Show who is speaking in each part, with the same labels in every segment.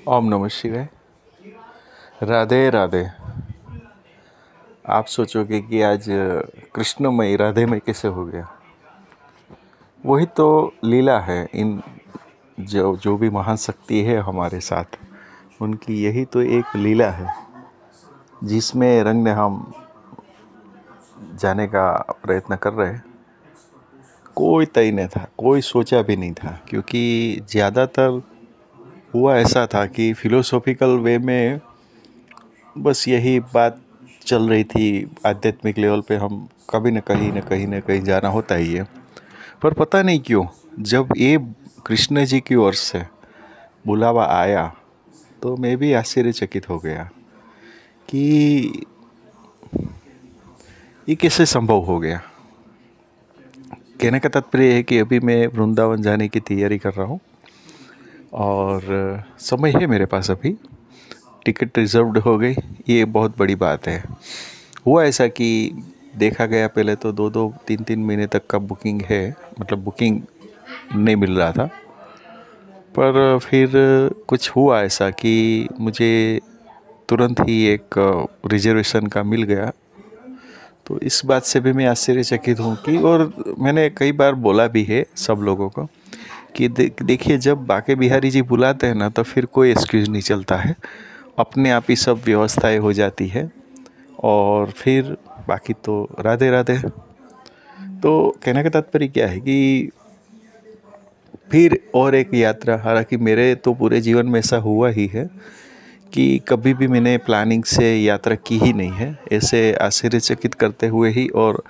Speaker 1: ओम नमः शिवाय। राधे राधे। आप सोचोगे कि आज कृष्णमय राधेमय कैसे हो गया। वही तो लीला है। इन जो जो भी महान शक्ति है हमारे साथ, उनकी यही तो एक लीला है जिसमें रंग ने हम जाने का प्रयत्न कर रहे हैं। कोई तय नहीं था, कोई सोचा भी नहीं था, क्योंकि ज़्यादातर हुआ ऐसा था कि फिलोसॉफिकल वे में बस यही बात चल रही थी। आध्यात्मिक लेवल पे हम कभी न कहीं न कहीं न कहीं जाना होता ही है। पर पता नहीं क्यों जब ये कृष्ण जी की ओर से बुलावा आया तो मैं भी आश्चर्यचकित हो गया कि ये कैसे संभव हो गया। कहने का तात्पर्य है कि अभी मैं वृंदावन जाने की तैयारी कर रहा हूँ और समय है मेरे पास। अभी टिकट रिजर्व्ड हो गई, ये बहुत बड़ी बात है। हुआ ऐसा कि देखा गया पहले तो 2-3 महीने तक का बुकिंग है, मतलब बुकिंग नहीं मिल रहा था। पर फिर कुछ हुआ ऐसा कि मुझे तुरंत ही एक रिजर्वेशन का मिल गया। तो इस बात से भी मैं आश्चर्यचकित हूँ कि, और मैंने कई बार बोला भी है सब लोगों को कि देखिए, जब बाके बिहारी जी बुलाते हैं ना तो फिर कोई एक्सक्यूज़ नहीं चलता है, अपने आप ही सब व्यवस्थाएं हो जाती है और फिर बाकी तो राधे राधे। तो कहने का तात्पर्य क्या है कि फिर और एक यात्रा, हालांकि मेरे तो पूरे जीवन में ऐसा हुआ ही है कि कभी भी मैंने प्लानिंग से यात्रा की ही नहीं है, ऐसे आश्चर्यचकित करते हुए ही और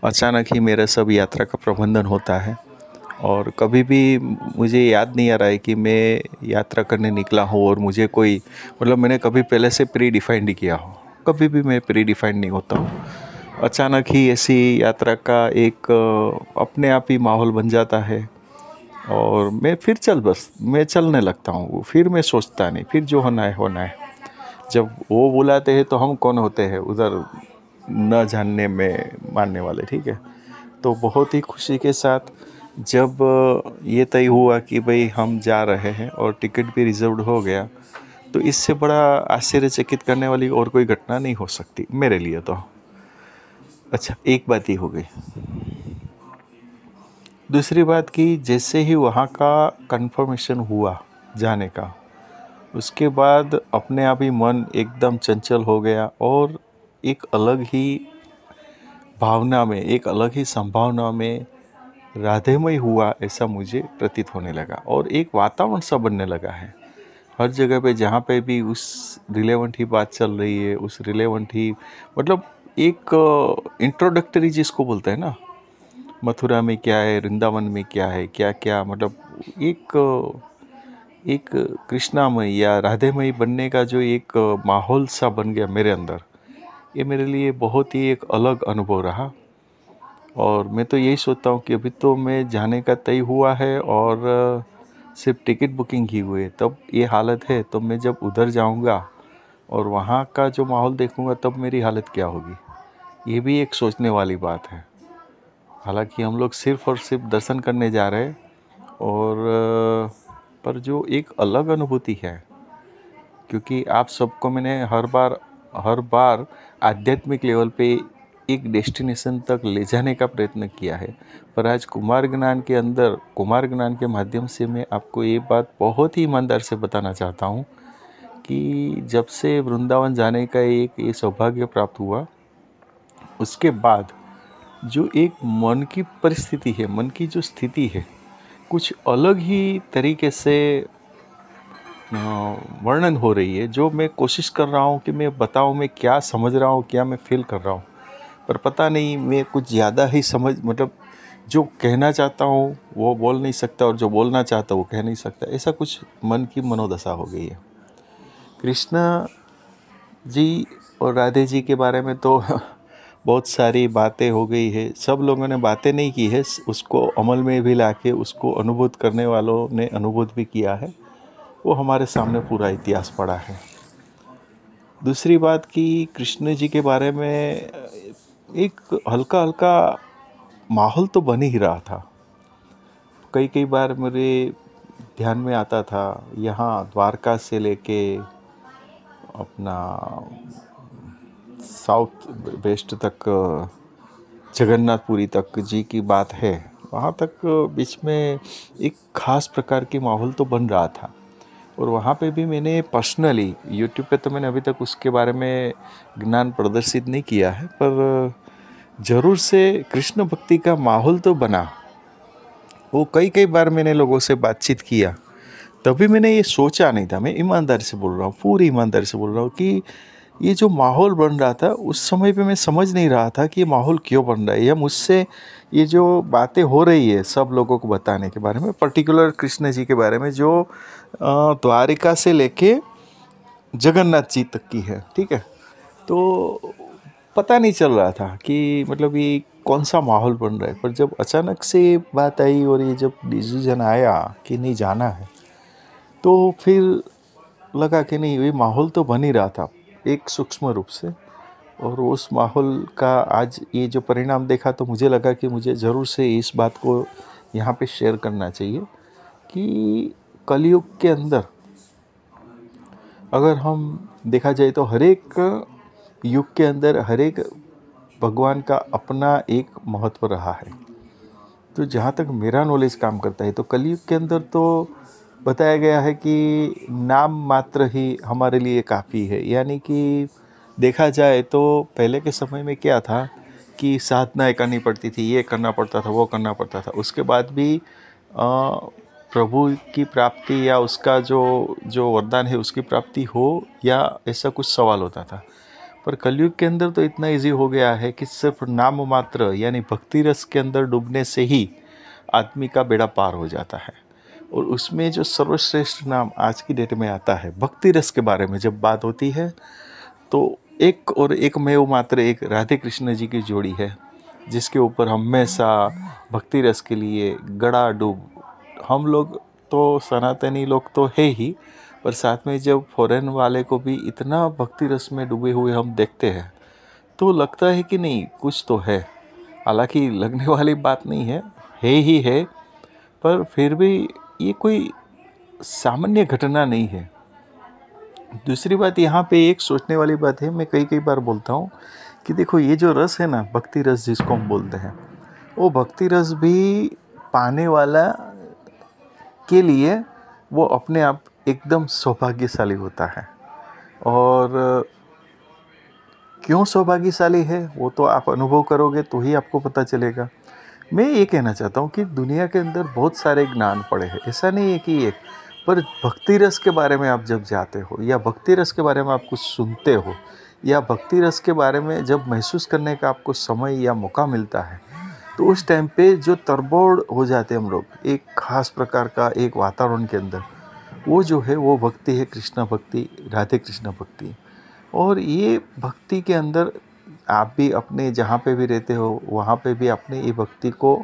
Speaker 1: अचानक ही मेरा सब यात्रा का प्रबंधन होता है। और कभी भी मुझे याद नहीं आ रहा है कि मैं यात्रा करने निकला हूँ और मुझे कोई, मतलब मैंने कभी पहले से प्री डिफाइंड नहीं किया हो। कभी भी मैं प्री डिफाइंड नहीं होता हूँ। अचानक ही ऐसी यात्रा का एक अपने आप ही माहौल बन जाता है और मैं चलने लगता हूँ। फिर मैं सोचता नहीं, फिर जो होना है होना है। जब वो बुलाते हैं तो हम कौन होते हैं उधर न जानने में मानने वाले, ठीक है। तो बहुत ही खुशी के साथ जब ये तय हुआ कि भाई हम जा रहे हैं और टिकट भी रिजर्व्ड हो गया, तो इससे बड़ा आश्चर्यचकित करने वाली और कोई घटना नहीं हो सकती मेरे लिए तो। अच्छा, एक बात ही हो गई। दूसरी बात कि जैसे ही वहाँ का कंफर्मेशन हुआ जाने का, उसके बाद अपने आप ही मन एकदम चंचल हो गया और एक अलग ही भावना में, एक अलग ही संभावना में राधेमय हुआ ऐसा मुझे प्रतीत होने लगा और एक वातावरण सा बनने लगा है। हर जगह पे जहाँ पे भी उस रिलेवेंट ही बात चल रही है, उस रिलेवेंट ही, मतलब एक इंट्रोडक्टरी जिसको बोलते हैं ना, मथुरा में क्या है, वृंदावन में क्या है, क्या क्या, मतलब एक एक कृष्णामय या राधेमय बनने का जो एक माहौल सा बन गया मेरे अंदर, ये मेरे लिए बहुत ही एक अलग अनुभव रहा। और मैं तो यही सोचता हूँ कि अभी तो मैं जाने का तय हुआ है और सिर्फ टिकट बुकिंग ही हुई है, तब ये हालत है, तो मैं जब उधर जाऊँगा और वहाँ का जो माहौल देखूँगा तब मेरी हालत क्या होगी। ये भी एक सोचने वाली बात है। हालांकि हम लोग सिर्फ और सिर्फ दर्शन करने जा रहे हैं और पर जो एक अलग अनुभूति है, क्योंकि आप सबको मैंने हर बार आध्यात्मिक लेवल पे एक डेस्टिनेशन तक ले जाने का प्रयत्न किया है। पर आज कुमार ज्ञान के अंदर, कुमार ज्ञान के माध्यम से मैं आपको ये बात बहुत ही ईमानदार से बताना चाहता हूँ कि जब से वृंदावन जाने का एक ये सौभाग्य प्राप्त हुआ, उसके बाद जो एक मन की परिस्थिति है, मन की जो स्थिति है, कुछ अलग ही तरीके से वर्णन हो रही है, जो मैं कोशिश कर रहा हूँ कि मैं बताऊँ मैं क्या समझ रहा हूँ, क्या मैं फील कर रहा हूँ। पर पता नहीं मैं कुछ ज़्यादा ही समझ, मतलब जो कहना चाहता हूँ वो बोल नहीं सकता और जो बोलना चाहता हूँ वो कह नहीं सकता। ऐसा कुछ मन की मनोदशा हो गई है। कृष्ण जी और राधे जी के बारे में तो बहुत सारी बातें हो गई है। सब लोगों ने बातें नहीं की है, उसको अमल में भी लाके उसको अनुभूत करने वालों ने अनुभूत भी किया है। वो हमारे सामने पूरा इतिहास पड़ा है। दूसरी बात कि कृष्ण जी के बारे में एक हल्का हल्का माहौल तो बन ही रहा था। कई कई बार मेरे ध्यान में आता था। यहाँ द्वारका से लेके अपना साउथ वेस्ट तक, जगन्नाथपुरी तक जी की बात है, वहाँ तक बीच में एक ख़ास प्रकार की माहौल तो बन रहा था। और वहाँ पे भी मैंने पर्सनली, यूट्यूब पे तो मैंने अभी तक उसके बारे में ज्ञान प्रदर्शित नहीं किया है, पर ज़रूर से कृष्ण भक्ति का माहौल तो बना। वो कई कई बार मैंने लोगों से बातचीत किया, तभी मैंने ये सोचा नहीं था, मैं ईमानदारी से बोल रहा हूँ, पूरी ईमानदारी से बोल रहा हूँ, कि ये जो माहौल बन रहा था उस समय पे मैं समझ नहीं रहा था कि ये माहौल क्यों बन रहा है, या मुझसे ये जो बातें हो रही है सब लोगों को बताने के बारे में, पर्टिकुलर कृष्ण जी के बारे में, जो द्वारिका से लेके जगन्नाथ जी तक की है, ठीक है। तो पता नहीं चल रहा था कि मतलब ये कौन सा माहौल बन रहा है। पर जब अचानक से बात आई और ये जब डिसीजन आया कि नहीं जाना है, तो फिर लगा कि नहीं, ये माहौल तो बन ही रहा था एक सूक्ष्म रूप से। और उस माहौल का आज ये जो परिणाम देखा, तो मुझे लगा कि मुझे ज़रूर से इस बात को यहाँ पे शेयर करना चाहिए कि कलयुग के अंदर अगर हम देखा जाए तो हर एक युग के अंदर हर एक भगवान का अपना एक महत्व रहा है। तो जहाँ तक मेरा नॉलेज काम करता है, तो कलयुग के अंदर तो बताया गया है कि नाम मात्र ही हमारे लिए काफ़ी है। यानी कि देखा जाए तो पहले के समय में क्या था कि साधनाएँ करनी पड़ती थी, ये करना पड़ता था, वो करना पड़ता था। उसके बाद भी प्रभु की प्राप्ति या उसका जो जो वरदान है उसकी प्राप्ति हो, या ऐसा कुछ सवाल होता था। पर कलयुग के अंदर तो इतना इजी हो गया है कि सिर्फ नाम मात्र यानी भक्ति रस के अंदर डूबने से ही आदमी का बेड़ा पार हो जाता है। और उसमें जो सर्वश्रेष्ठ नाम आज की डेट में आता है, भक्ति रस के बारे में जब बात होती है, तो एक और एक में वो मात्र एक राधे कृष्ण जी की जोड़ी है, जिसके ऊपर हमेशा भक्ति रस के लिए गड़ा डूब हम लोग तो सनातनी लोग तो है ही, पर साथ में जब फॉरेन वाले को भी इतना भक्ति रस में डूबे हुए हम देखते हैं, तो लगता है कि नहीं कुछ तो है। हालांकि लगने वाली बात नहीं है ही है, पर फिर भी ये कोई सामान्य घटना नहीं है। दूसरी बात यहाँ पे एक सोचने वाली बात है, मैं कई कई बार बोलता हूँ कि देखो ये जो रस है ना, भक्ति रस जिसको हम बोलते हैं, वो भक्ति रस भी पाने वाला के लिए वो अपने आप एकदम सौभाग्यशाली होता है। और क्यों सौभाग्यशाली है वो तो आप अनुभव करोगे तो ही आपको पता चलेगा। मैं ये कहना चाहता हूँ कि दुनिया के अंदर बहुत सारे ज्ञान पड़े हैं, ऐसा नहीं है कि एक, पर भक्ति रस के बारे में आप जब जाते हो, या भक्ति रस के बारे में आप कुछ सुनते हो, या भक्ति रस के बारे में जब महसूस करने का आपको समय या मौका मिलता है, तो उस टाइम पे जो तरबोड़ हो जाते हैं हम लोग एक खास प्रकार का एक वातावरण के अंदर, वो जो है वो भक्ति है, कृष्ण भक्ति, राधे कृष्ण भक्ति। और ये भक्ति के अंदर आप भी अपने जहाँ पे भी रहते हो वहाँ पे भी आपने ये भक्ति को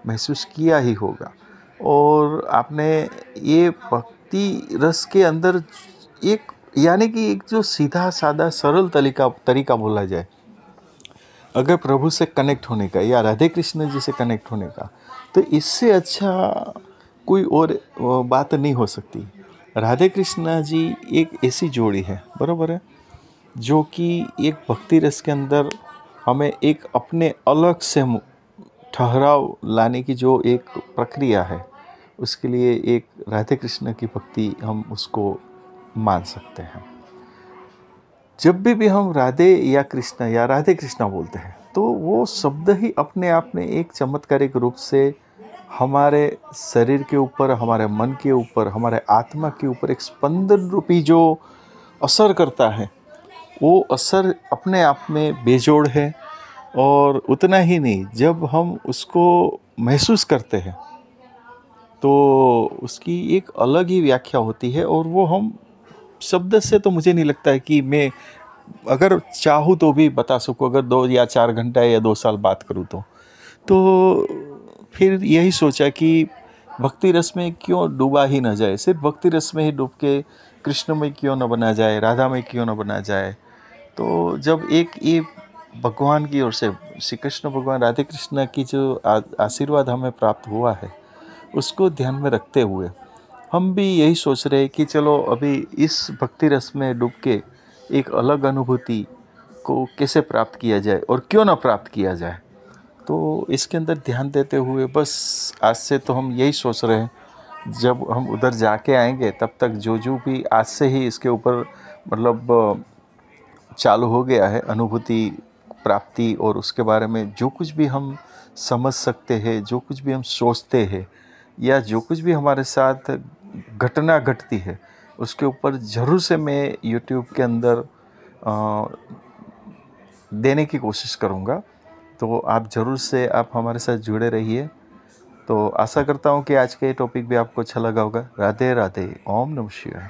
Speaker 1: महसूस किया ही होगा। और आपने ये भक्ति रस के अंदर एक, यानी कि एक जो सीधा साधा सरल तरीका बोला जाए अगर प्रभु से कनेक्ट होने का या राधे कृष्ण जी से कनेक्ट होने का, तो इससे अच्छा कोई और बात नहीं हो सकती। राधे कृष्ण जी एक ऐसी जोड़ी है, बराबर है, जो कि एक भक्ति रस के अंदर हमें एक अपने अलग से ठहराव लाने की जो एक प्रक्रिया है, उसके लिए एक राधे कृष्ण की भक्ति हम उसको मान सकते हैं। जब भी हम राधे या कृष्ण या राधे कृष्ण बोलते हैं, तो वो शब्द ही अपने आप में एक चमत्कारिक रूप से हमारे शरीर के ऊपर, हमारे मन के ऊपर, हमारे आत्मा के ऊपर एक स्पंदन रूपी जो असर करता है, वो असर अपने आप में बेजोड़ है। और उतना ही नहीं, जब हम उसको महसूस करते हैं तो उसकी एक अलग ही व्याख्या होती है। और वो हम शब्द से तो मुझे नहीं लगता है कि मैं अगर चाहूँ तो भी बता सकूँ, अगर 2 या 4 घंटा या 2 साल बात करूँ तो फिर यही सोचा कि भक्ति रस में क्यों डूबा ही ना जाए, सिर्फ भक्ति रस में ही डूब के कृष्ण में क्यों न बना जाए, राधा में क्यों न बना जाए। तो जब एक ये भगवान की ओर से श्री कृष्ण भगवान राधे कृष्ण की जो आशीर्वाद हमें प्राप्त हुआ है, उसको ध्यान में रखते हुए हम भी यही सोच रहे हैं कि चलो अभी इस भक्ति रस में डूब के एक अलग अनुभूति को कैसे प्राप्त किया जाए और क्यों ना प्राप्त किया जाए। तो इसके अंदर ध्यान देते हुए बस आज से तो हम यही सोच रहे हैं, जब हम उधर जाके आएंगे तब तक जो भी आज से ही इसके ऊपर मतलब चालू हो गया है अनुभूति प्राप्ति, और उसके बारे में जो कुछ भी हम समझ सकते हैं, जो कुछ भी हम सोचते हैं, या जो कुछ भी हमारे साथ घटना घटती है, उसके ऊपर ज़रूर से मैं यूट्यूब के अंदर देने की कोशिश करूँगा। तो आप ज़रूर से आप हमारे साथ जुड़े रहिए। तो आशा करता हूँ कि आज का ये टॉपिक भी आपको अच्छा लगा होगा। राधे राधे, ओम नमः शिवाय।